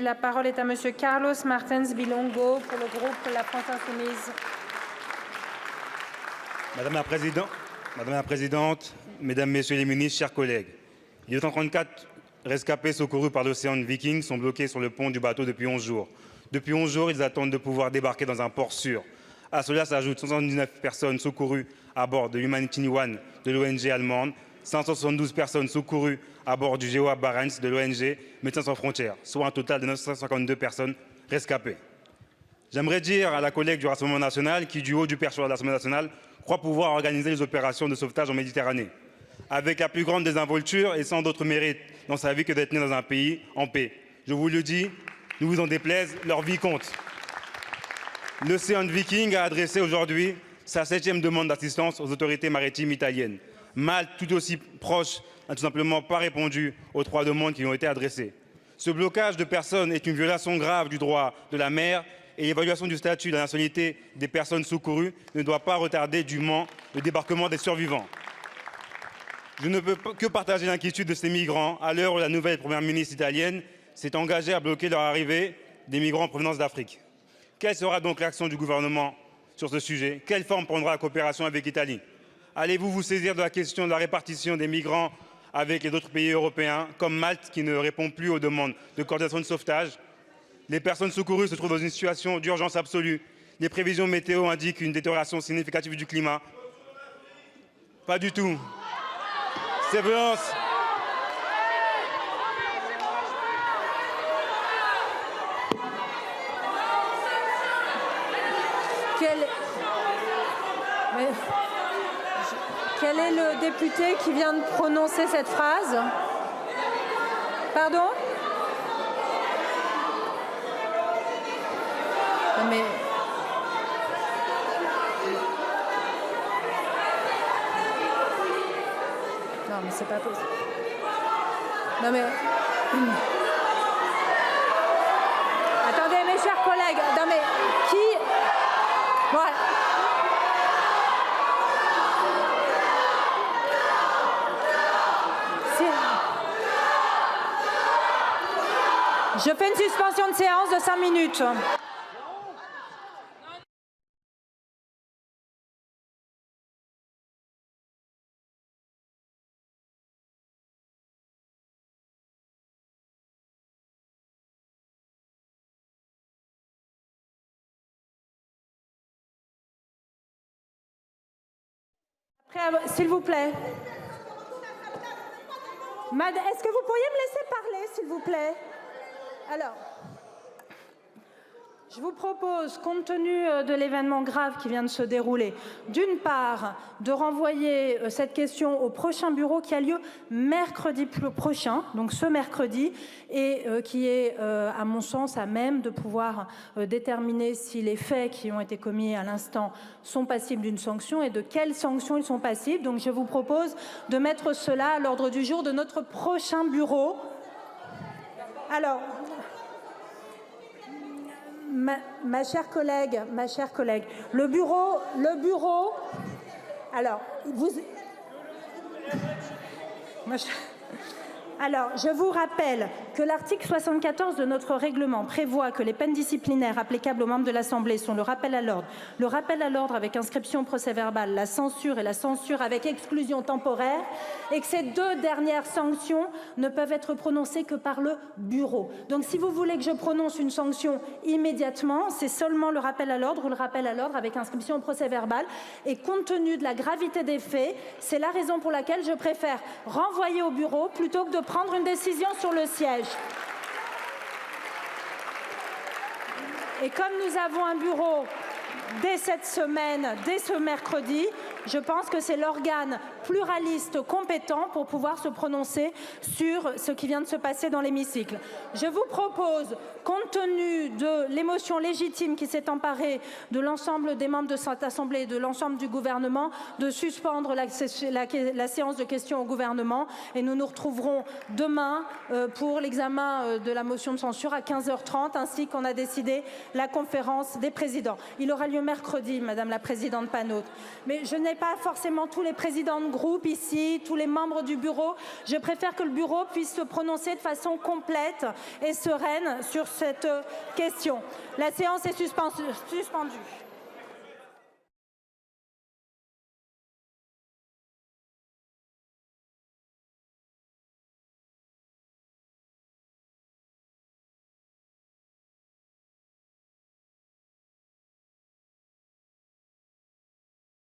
La parole est à Monsieur Carlos Martins Bilongo pour le groupe La France Insoumise. Madame la Présidente, Mesdames, Messieurs les ministres, chers collègues, les 234 rescapés secourus par l'Océan Viking sont bloqués sur le pont du bateau depuis 11 jours. Depuis 11 jours, ils attendent de pouvoir débarquer dans un port sûr. À cela s'ajoutent 79 personnes secourues à bord de l'Humanity One de l'ONG allemande, 572 personnes secourues à bord du GEOA Barents de l'ONG Médecins sans frontières, soit un total de 952 personnes rescapées. J'aimerais dire à la collègue du Rassemblement national qui, du haut du perchoir de l'Assemblée nationale, croit pouvoir organiser les opérations de sauvetage en Méditerranée, avec la plus grande désinvolture et sans d'autre mérite dans sa vie que d'être né dans un pays en paix. Je vous le dis, ne vous en déplaise, leur vie compte. L'Océan Viking a adressé aujourd'hui sa 7e demande d'assistance aux autorités maritimes italiennes. Malte, tout aussi proche, n'a tout simplement pas répondu aux 3 demandes qui lui ont été adressées. Ce blocage de personnes est une violation grave du droit de la mer et l'évaluation du statut de la nationalité des personnes secourues ne doit pas retarder dûment le débarquement des survivants. Je ne peux que partager l'inquiétude de ces migrants à l'heure où la nouvelle première ministre italienne s'est engagée à bloquer leur arrivée des migrants en provenance d'Afrique. Quelle sera donc l'action du gouvernement sur ce sujet? Quelle forme prendra la coopération avec l'Italie? Allez-vous vous saisir de la question de la répartition des migrants avec les autres pays européens, comme Malte, qui ne répond plus aux demandes de coordination de sauvetage? Les personnes secourues se trouvent dans une situation d'urgence absolue. Les prévisions météo indiquent une détérioration significative du climat. Pas du tout. Ces violences... Quel est le député qui vient de prononcer cette phrase? Pardon? Mais... Non, mais c'est pas possible. Non, mais... Attendez, mes chers collègues. Non, mais qui... Voilà. Je fais une suspension de séance de 5 minutes. S'il vous plaît. Est-ce que vous pourriez me laisser parler, s'il vous plaît? Alors, je vous propose, compte tenu de l'événement grave qui vient de se dérouler, d'une part, de renvoyer cette question au prochain bureau qui a lieu mercredi prochain, donc ce mercredi, et qui est, à mon sens, à même de pouvoir déterminer si les faits qui ont été commis à l'instant sont passibles d'une sanction et de quelles sanctions ils sont passibles. Donc je vous propose de mettre cela à l'ordre du jour de notre prochain bureau. Alors... Ma chère collègue, le bureau, alors, Alors, je vous rappelle que l'article 74 de notre règlement prévoit que les peines disciplinaires applicables aux membres de l'Assemblée sont le rappel à l'ordre avec inscription au procès-verbal, la censure et la censure avec exclusion temporaire, et que ces 2 dernières sanctions ne peuvent être prononcées que par le bureau. Donc, si vous voulez que je prononce une sanction immédiatement, c'est seulement le rappel à l'ordre ou le rappel à l'ordre avec inscription au procès-verbal. Et compte tenu de la gravité des faits, c'est la raison pour laquelle je préfère renvoyer au bureau plutôt que de prendre une décision sur le siège. Et comme nous avons un bureau dès cette semaine, dès ce mercredi, je pense que c'est l'organe pluraliste compétent pour pouvoir se prononcer sur ce qui vient de se passer dans l'hémicycle. Je vous propose, compte tenu de l'émotion légitime qui s'est emparée de l'ensemble des membres de cette Assemblée et de l'ensemble du gouvernement, de suspendre la séance de questions au gouvernement et nous nous retrouverons demain pour l'examen de la motion de censure à 15h30 ainsi qu'on a décidé la conférence des présidents. Il aura lieu mercredi, Madame la Présidente Panot. Mais je n'ai pas forcément tous les présidents de groupe groupe ici, tous les membres du bureau. Je préfère que le bureau puisse se prononcer de façon complète et sereine sur cette question. La séance est suspendue.